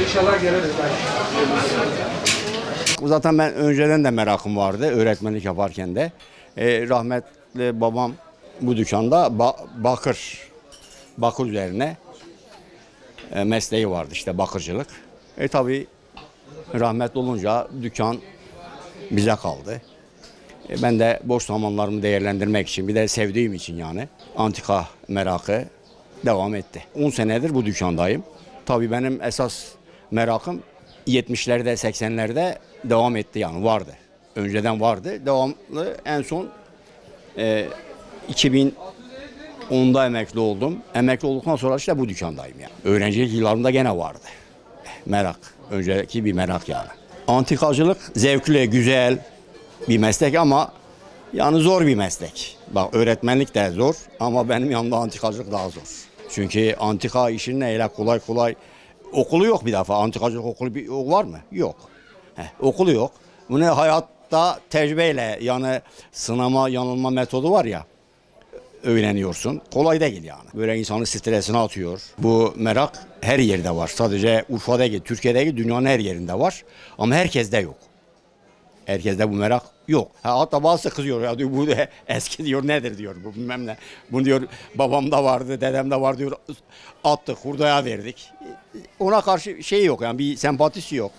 İnşallah geliriz. Zaten ben önceden de merakım vardı öğretmenlik yaparken de. Rahmetli babam bu dükkanda bakır üzerine mesleği vardı işte bakırcılık. Tabii rahmetli olunca dükkan bize kaldı. Ben de boş zamanlarımı değerlendirmek için bir de sevdiğim için yani antika merakı devam etti. 10 senedir bu dükkandayım. Tabii benim esas merakım 70'lerde 80'lerde devam etti yani vardı. Önceden vardı. Devamlı en son 2010'da emekli oldum. Emekli olduktan sonra işte bu dükkandayım yani. Öğrencilik yıllarımda gene vardı. Merak. Önceki bir merak yani. Antikacılık zevkli, güzel bir meslek ama yani zor bir meslek. Bak öğretmenlik de zor ama benim yanımda antikacılık daha zor. Çünkü antika işinin öyle kolay kolay okulu yok bir defa. Antikacılık okulu var mı? Yok. Okulu yok. Bunu hayatta tecrübeyle yani sınama yanılma metodu var ya öğreniyorsun. Kolay değil yani. Böyle insanın stresine atıyor. Bu merak her yerde var. Sadece Urfa'da değil, Türkiye'de değil, dünyanın her yerinde var. Ama herkeste yok. Herkeste bu merak yok. Hatta bazısı kızıyor ya diyor bu eski diyor nedir diyor bu bilmem ne. Bunu diyor babamda vardı, dedemde var diyor attık, hurdaya verdik. Ona karşı şey yok yani bir sempatisi yok.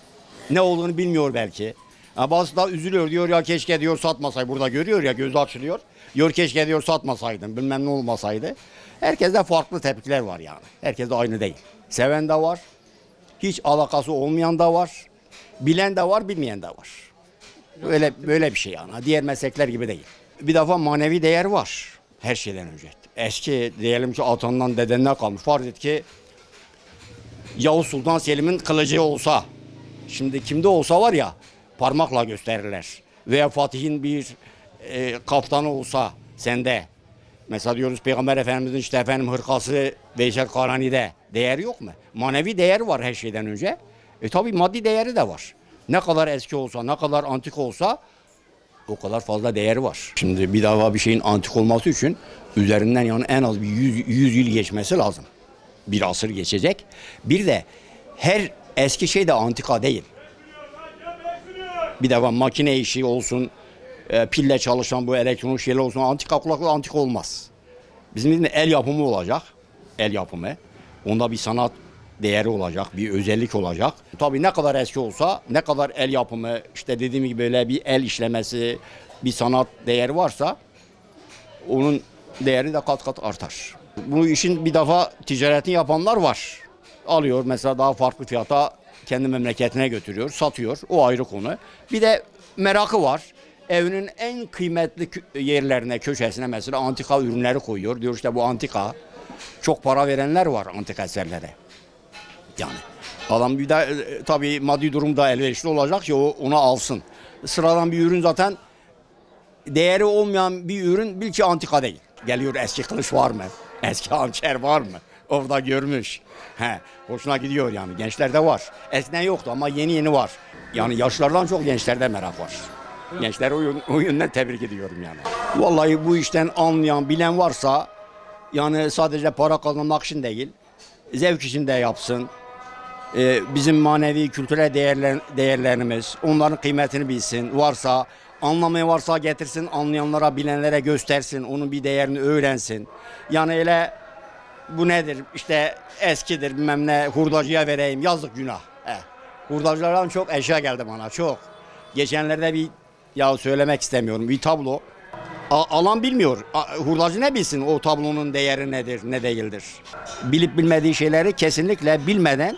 Ne olduğunu bilmiyor belki. Bazısı da üzülüyor diyor ya keşke diyor satmasaydı burada görüyor ya gözü açılıyor. Diyor keşke diyor satmasaydım bilmem ne olmasaydı. Herkeste farklı tepkiler var yani. Herkes de aynı değil. Seven de var. Hiç alakası olmayan da var. Bilen de var, bilmeyen de var. Böyle bir şey yani. Diğer meslekler gibi değil. Bir defa manevi değer var her şeyden önce. Eski diyelim ki atandan dedenden kalmış. Farz et ki Yavuz Sultan Selim'in kılıcı olsa, şimdi kimde olsa var ya parmakla gösterirler. Veya Fatih'in bir kaftanı olsa sende. Mesela diyoruz Peygamber Efendimiz'in işte efendim hırkası Veysel Karani'de değer yok mu? Manevi değer var her şeyden önce. Tabii maddi değeri de var. Ne kadar eski olsa, ne kadar antik olsa o kadar fazla değeri var. Şimdi bir daha bir şeyin antik olması için üzerinden yani en az bir 100 yıl geçmesi lazım. Bir asır geçecek. Bir de her eski şey de antika değil. Bir defa makine işi olsun, pille çalışan bu elektronik şeyler olsun antika kulaklı antika olmaz. Bizim el yapımı olacak. El yapımı. Onda bir sanat değeri olacak, bir özellik olacak. Tabii ne kadar eski olsa, ne kadar el yapımı, işte dediğim gibi böyle bir el işlemesi, bir sanat değeri varsa onun değeri de kat kat artar. Bu işin bir defa ticaretini yapanlar var. Alıyor mesela daha farklı fiyata kendi memleketine götürüyor, satıyor. O ayrı konu. Bir de merakı var. Evinin en kıymetli yerlerine, köşesine mesela antika ürünleri koyuyor. Diyor işte bu antika. Çok para verenler var antika eserlere. Yani adam bir de tabii maddi durum da elverişli olacak ki onu alsın. Sıradan bir ürün zaten değeri olmayan bir ürün bil ki antika değil. Geliyor eski kılıç var mı? Eski hançer var mı? Orada görmüş. Hoşuna gidiyor yani. Gençlerde var. Eskiden yoktu ama yeni var. Yani yaşlardan çok gençlerde merak var. Gençleri o yönden tebrik ediyorum yani. Vallahi bu işten anlayan, bilen varsa yani sadece para kazanmak için değil, zevk için de yapsın. Bizim manevi, kültürel değerlerimiz, onların kıymetini bilsin. Varsa, anlamaya varsa getirsin, anlayanlara, bilenlere göstersin, onun bir değerini öğrensin. Yani öyle bu nedir, işte eskidir bilmem ne, hurdacıya vereyim, yazık günah. Hurdacılardan çok eşya geldi bana, çok. Geçenlerde ya söylemek istemiyorum, bir tablo. Alan bilmiyor. Hurdacı ne bilsin o tablonun değeri nedir, ne değildir. Bilip bilmediği şeyleri kesinlikle bilmeden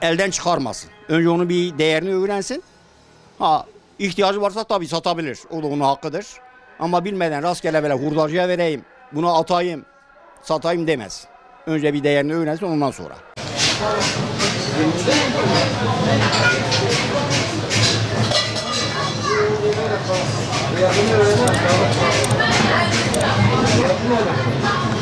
elden çıkarmasın. Önce onun bir değerini öğrensin. İhtiyacı varsa tabii satabilir. O da onun hakkıdır. Ama bilmeden rastgele böyle hurdacıya vereyim, buna atayım, satayım demez. Önce bir değerini öğrensin ondan sonra. Şunu alacağım.